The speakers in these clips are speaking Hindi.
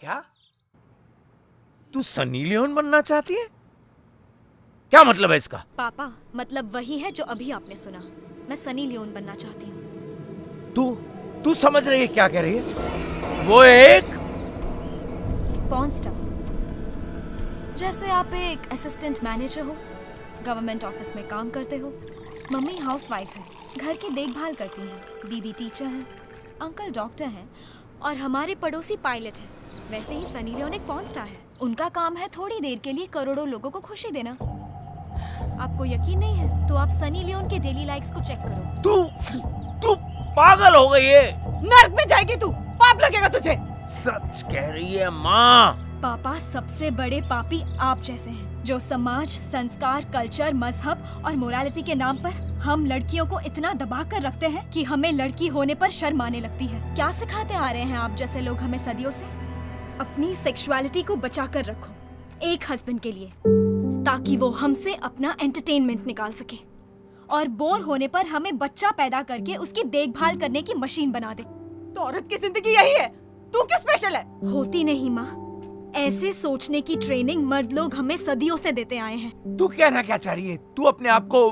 क्या? तू सनी लियोन बनना चाहती है? क्या मतलब है इसका? पापा, मतलब वही है जो अभी आपने सुना। मैं सनी लियोन बनना चाहती हूँ। तू समझ रही है क्या कह रही है? वो एक पॉर्न स्टार। जैसे आप एक असिस्टेंट मैनेजर हो, गवर्नमेंट ऑफिस में काम करते हो, मम्मी हाउसवाइफ है, घर की देखभाल करती हैं, दीदी टीचर है, अंकल डॉक्टर हैं और हमारे पड़ोसी पायलट हैं। वैसे ही सनी लियोन एक पॉर्न स्टार है। उनका काम है थोड़ी देर के लिए करोड़ों लोगों को खुशी देना। आपको यकीन नहीं है तो आप सनी लियोन के डेली लाइक्स को चेक करो। तू पागल हो गई है। नर्क में जाएगी तू, पाप लगेगा तुझे। सच कह रही है माँ। पापा, सबसे बड़े पापी आप जैसे हैं, जो समाज, संस्कार, कल्चर, मजहब और मोरालिटी के नाम पर हम लड़कियों को इतना दबा कर रखते हैं कि हमें लड़की होने पर शर्म आने लगती है। क्या सिखाते आ रहे हैं आप जैसे लोग हमें सदियों से? अपनी सेक्सुअलिटी को बचा कर रखो एक हस्बैंड के लिए, ताकि वो हमसे अपना एंटरटेनमेंट निकाल सके और बोर होने पर हमें बच्चा पैदा करके उसकी देखभाल करने की मशीन बना दे। तो औरत की जिंदगी यही है, तू क्यों स्पेशल है? होती नहीं माँ, ऐसे सोचने की ट्रेनिंग मर्द लोग हमें सदियों से देते आए हैं। तू कहना क्या चाह रही है? तू अपने आप को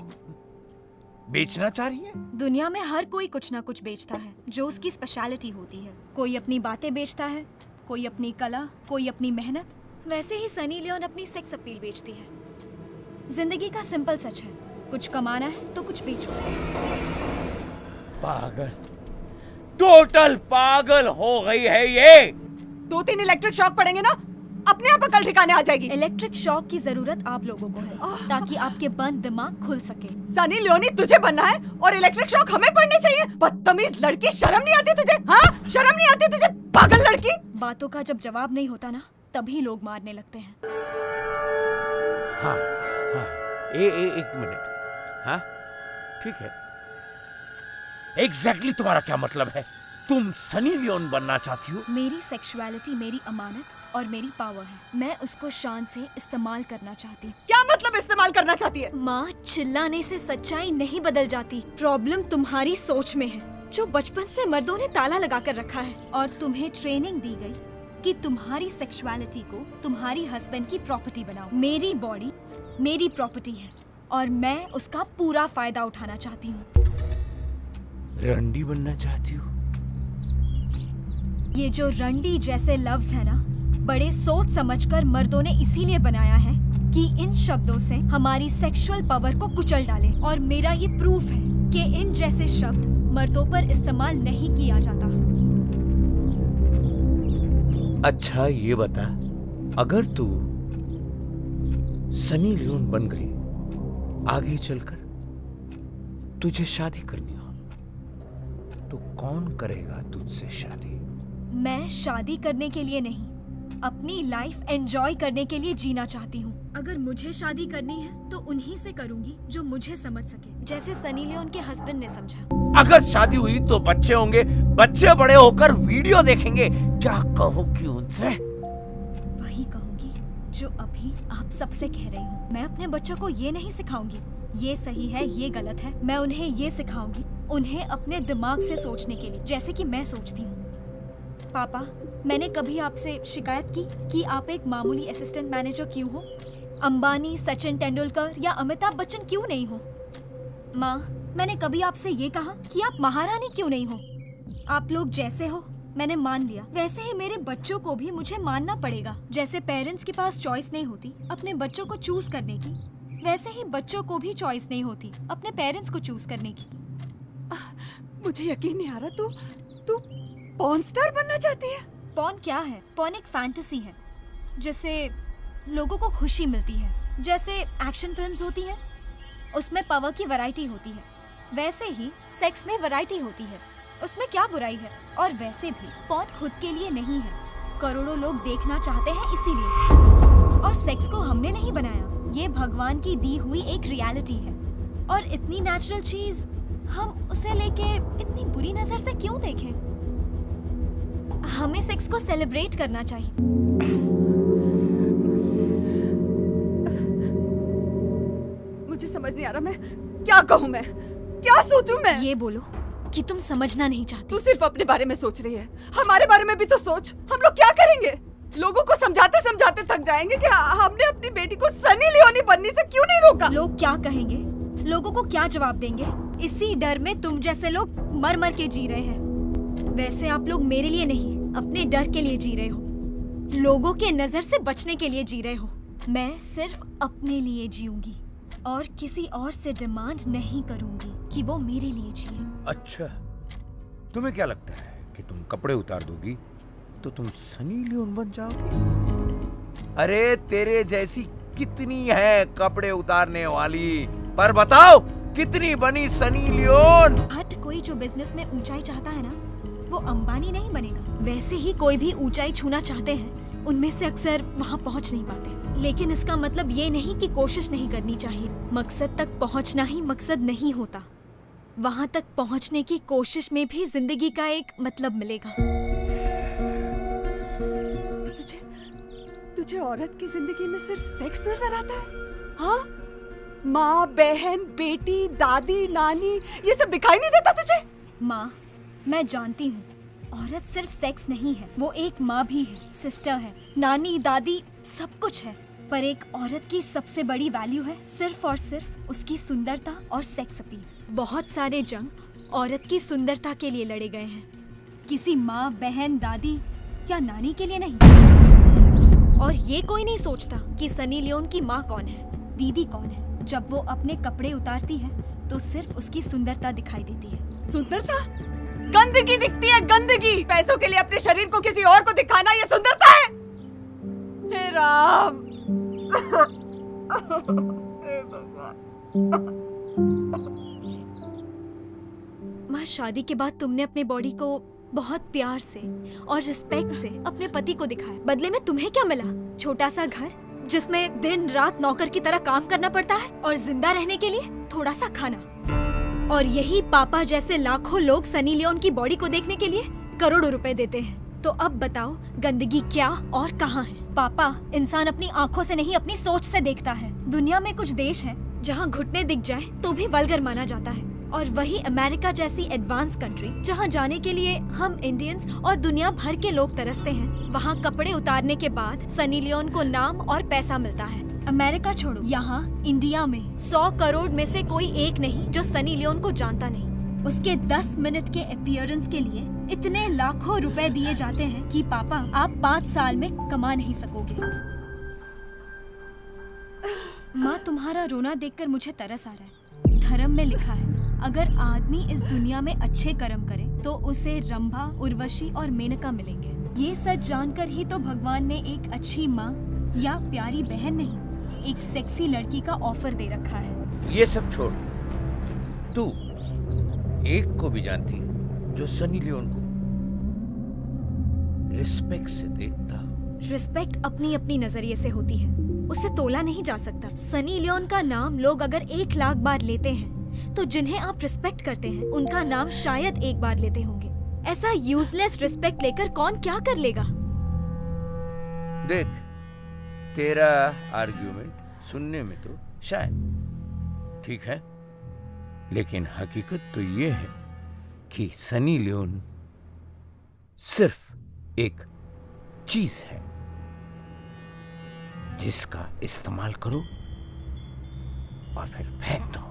बेचना चाह रही है? दुनिया में हर कोई कुछ ना कुछ बेचता है जो उसकी स्पेशलिटी होती है। कोई अपनी बातें बेचता है, कोई अपनी कला, कोई अपनी मेहनत। वैसे ही सनी लियोन अपनी सेक्स अपील बेचती है। जिंदगी का सिंपल सच है, कुछ कमाना है तो कुछ बेचो। पागल, टोटल पागल हो गई है ये। 2-3 इलेक्ट्रिक शॉक पड़ेंगे ना, अपने आप अकल ठिकाने आ जाएगी। इलेक्ट्रिक शॉक की जरूरत आप लोगों को है, ताकि आपके बंद दिमाग खुल सके। सनी लियोनी तुझे बनना है और इलेक्ट्रिक शॉक हमें पड़नी चाहिए। बदतमीज लड़की, शर्म नहीं आती तुझे? हाँ, शर्म नहीं आती तुझे, पागल लड़की। बातों का जब जवाब नहीं होता ना, तभी लोग मारने लगते हैं। हाँ, एक मिनट। हाँ, ठीक है। एग्जैक्टली तुम्हारा क्या मतलब है? तुम सनी लियोन बनना चाहती हो? मेरी सेक्सुअलिटी मेरी अमानत और मेरी पावर है। मैं उसको शान से इस्तेमाल करना चाहती हूँ। क्या मतलब इस्तेमाल करना चाहती है? माँ, चिल्लाने से सच्चाई नहीं बदल जाती। प्रॉब्लम तुम्हारी सोच में है, जो बचपन से मर्दों ने ताला लगा कर रखा है और तुम्हें ट्रेनिंग दी गई कि तुम्हारी सेक्सुअलिटी को तुम्हारी हस्बैंड की प्रॉपर्टी बनाओ। मेरी बॉडी मेरी प्रॉपर्टी है और मैं उसका पूरा फायदा उठाना चाहती हूँ। रंडी बनना चाहती हो? ये जो रंडी जैसे लफ्ज है ना, बड़े सोच समझकर मर्दों ने इसीलिए बनाया है कि इन शब्दों से हमारी सेक्सुअल पावर को कुचल डालें। और मेरा ये प्रूफ है कि इन जैसे शब्द मर्दों पर इस्तेमाल नहीं किया जाता। अच्छा ये बता, अगर तू सनी लियोन बन गई, आगे चलकर तुझे शादी करनी हो, तो कौन करेगा तुझसे शादी? मैं शादी करने के लिए नहीं, अपनी लाइफ एंजॉय करने के लिए जीना चाहती हूँ। अगर मुझे शादी करनी है तो उन्हीं से करूंगी जो मुझे समझ सके, जैसे सनी लियोन के हस्बैंड ने समझा। अगर शादी हुई तो बच्चे होंगे, बच्चे बड़े होकर वीडियो देखेंगे, क्या कहोगी उनसे? वही कहूंगी जो अभी आप सबसे कह रही हूँ। मैं अपने बच्चों को ये नहीं सिखाऊंगी ये सही है ये गलत है। मैं उन्हें ये सिखाऊंगी उन्हें अपने दिमाग से सोचने के लिए, जैसे कि मैं सोचती हूँ। पापा, मैंने कभी आपसे शिकायत की कि आप एक मामूली असिस्टेंट मैनेजर क्यों हो? अंबानी, सचिन तेंदुलकर या अमिताभ बच्चन क्यों नहीं हो? माँ, मैंने कभी आपसे ये कहा कि आप महारानी क्यों नहीं हो? आप लोग जैसे हो मैंने मान लिया, वैसे ही मेरे बच्चों को भी मुझे मानना पड़ेगा। जैसे पेरेंट्स के पास चॉइस नहीं होती अपने बच्चों को चूज करने की, वैसे ही बच्चों को भी चॉइस नहीं होती अपने पेरेंट्स को चूज करने की। मुझे यकीन नहीं आ रहा, तू पॉर्न स्टार बनना चाहती है? पॉर्न क्या है? पॉर्न एक फैंटेसी है जिससे लोगों को खुशी मिलती है। जैसे एक्शन फिल्म्स होती हैं, उसमें पावर की वैरायटी होती है, वैसे ही सेक्स में वैरायटी होती है। उसमें क्या बुराई है? और वैसे भी पॉर्न खुद के लिए नहीं है, करोड़ों लोग देखना चाहते हैं इसीलिए। और सेक्स को हमने नहीं बनाया, ये भगवान की दी हुई एक रियलिटी है। और इतनी नेचुरल चीज हम उसे लेके इतनी बुरी नजर से क्यों देखें? हमें सेक्स को सेलिब्रेट करना चाहिए। मुझे समझ नहीं आ रहा, मैं क्या कहूँ, मैं क्या सोचूं? मैं ये बोलो कि तुम समझना नहीं चाहती। तू सिर्फ अपने बारे में सोच रही है, हमारे बारे में भी तो सोच। हम लोग क्या करेंगे? लोगों को समझाते समझाते थक जाएंगे कि हमने अपनी बेटी को सनी लियोनी बनने से क्यों नहीं रोका। लोग क्या कहेंगे, लोगों को क्या जवाब देंगे? इसी डर में तुम जैसे लोग मर मर के जी रहे हैं। वैसे आप लोग मेरे लिए नहीं, अपने डर के लिए जी रहे हो, लोगों के नजर से बचने के लिए जी रहे हो। मैं सिर्फ अपने लिए जीऊंगी और किसी और से डिमांड नहीं करूंगी कि वो मेरे लिए जिए। अच्छा, तुम्हें क्या लगता है कि तुम कपड़े उतार दोगी तो तुम सनी लियोन बन जाओगी? अरे तेरे जैसी कितनी है कपड़े उतारने वाली, पर बताओ कितनी बनी सनी लियोन? हर कोई जो बिजनेस में ऊंचाई चाहता है ना, वो अंबानी नहीं बनेगा। वैसे ही कोई भी ऊंचाई छूना चाहते हैं, उनमें से अक्सर वहाँ पहुँच नहीं पाते। लेकिन इसका मतलब ये नहीं कि कोशिश नहीं करनी चाहिए। मकसद तक पहुँचना ही मकसद नहीं होता, वहाँ तक पहुँचने की कोशिश में भी जिंदगी का एक मतलब मिलेगा। तुझे औरत की जिंदगी में सिर्फ सेक्स नजर आता है? हाँ, माँ, बहन, बेटी, दादी, नानी, ये सब दिखाई नहीं देता तुझे? माँ, मैं जानती हूँ औरत सिर्फ सेक्स नहीं है, वो एक माँ भी है, सिस्टर है, नानी, दादी, सब कुछ है। पर एक औरत की सबसे बड़ी वैल्यू है सिर्फ और सिर्फ उसकी सुंदरता और सेक्स अपील। बहुत सारे जंग औरत की सुंदरता के लिए लड़े गए हैं, किसी माँ, बहन, दादी या नानी के लिए नहीं। और ये कोई नहीं सोचता कि सनी लियोन की माँ कौन है, दीदी कौन है। जब वो अपने कपड़े उतारती है तो सिर्फ उसकी सुंदरता दिखाई देती है। सुंदरता? गंदगी दिखती है, गंदगी। पैसों के लिए अपने शरीर को किसी और को दिखाना, ये सुंदरता है? हे राम, हे भगवान। माँ, शादी के बाद तुमने अपने बॉडी को बहुत प्यार से और रिस्पेक्ट से अपने पति को दिखाया। बदले में तुम्हें क्या मिला? छोटा सा घर जिसमें दिन रात नौकर की तरह काम करना पड़ता है और जिंदा रहने के लिए थोड़ा सा खाना। और यही पापा जैसे लाखों लोग सनी लियोन की बॉडी को देखने के लिए करोड़ों रुपए देते हैं। तो अब बताओ गंदगी क्या और कहाँ है? पापा, इंसान अपनी आंखों से नहीं अपनी सोच से देखता है। दुनिया में कुछ देश है जहाँ घुटने दिख जाए तो भी वल्गर माना जाता है, और वही अमेरिका जैसी एडवांस कंट्री जहाँ जाने के लिए हम इंडियंस और दुनिया भर के लोग तरसते हैं, वहाँ कपड़े उतारने के बाद सनी लियोन को नाम और पैसा मिलता है। अमेरिका छोड़ो, यहाँ इंडिया में 100 करोड़ में से कोई एक नहीं जो सनी लियोन को जानता नहीं। उसके 10 मिनट के अपीयरेंस के लिए इतने लाखों रुपए दिए जाते हैं कि पापा आप 5 साल में कमा नहीं सकोगे। माँ, तुम्हारा रोना देखकर मुझे तरस आ रहा है। धर्म में लिखा है अगर आदमी इस दुनिया में अच्छे कर्म करे तो उसे रंभा, उर्वशी और मेनका मिलेंगे। ये सच जानकर ही तो भगवान ने एक अच्छी माँ या प्यारी बहन नहीं, एक सेक्सी लड़की का ऑफर दे रखा है। ये सब छोड़, तू एक को भी जानती जो सनी लियोन को रिस्पेक्ट से देखता हो? रिस्पेक्ट अपनी अपनी नजरिए से होती है, उसे तोला नहीं जा सकता। सनी लियोन का नाम लोग अगर 1 लाख बार लेते हैं तो जिन्हें आप रिस्पेक्ट करते हैं उनका नाम शायद 1 बार लेते होंगे। ऐसा यूजलेस रिस्पेक्ट लेकर कौन क्या कर लेगा? देख, तेरा आर्ग्यूमेंट सुनने में तो शायद ठीक है, लेकिन हकीकत तो ये है कि सनी लियोन सिर्फ एक चीज है जिसका इस्तेमाल करो और फिर फेंक दो।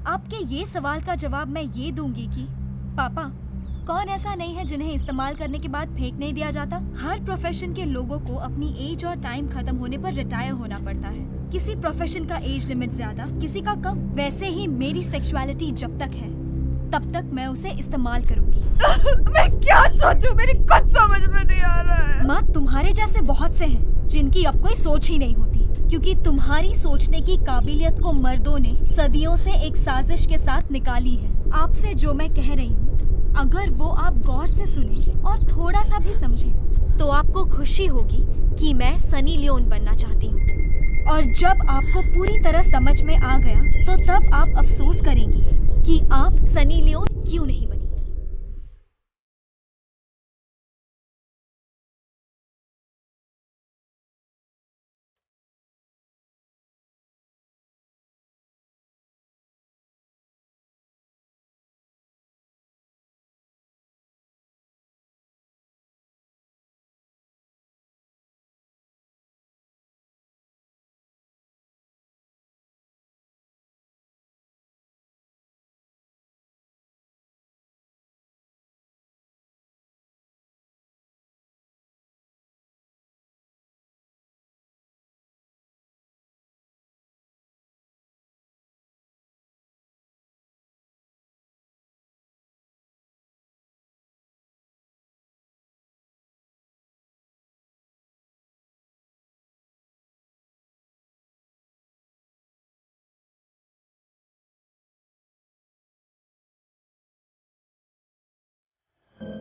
आपके ये सवाल का जवाब मैं ये दूंगी कि पापा, कौन ऐसा नहीं है जिन्हें इस्तेमाल करने के बाद फेंक नहीं दिया जाता? हर प्रोफेशन के लोगों को अपनी एज और टाइम खत्म होने पर रिटायर होना पड़ता है। किसी प्रोफेशन का एज लिमिट ज्यादा, किसी का कम। वैसे ही मेरी सेक्सुअलिटी जब तक है तब तक मैं उसे इस्तेमाल करूंगी। मैं क्या सोचूं, मेरी कुछ समझ में नहीं आ रहा है। माँ, तुम्हारे जैसे बहुत से हैं जिनकी अब कोई सोच ही नहीं होती, क्योंकि तुम्हारी सोचने की काबिलियत को मर्दों ने सदियों से एक साजिश के साथ निकाली है। आपसे जो मैं कह रही हूँ, अगर वो आप गौर से सुने और थोड़ा सा भी समझें, तो आपको खुशी होगी कि मैं सनी लियोन बनना चाहती हूँ। और जब आपको पूरी तरह समझ में आ गया तो तब आप अफसोस करेंगी कि आप सनी लियोन क्यों नहीं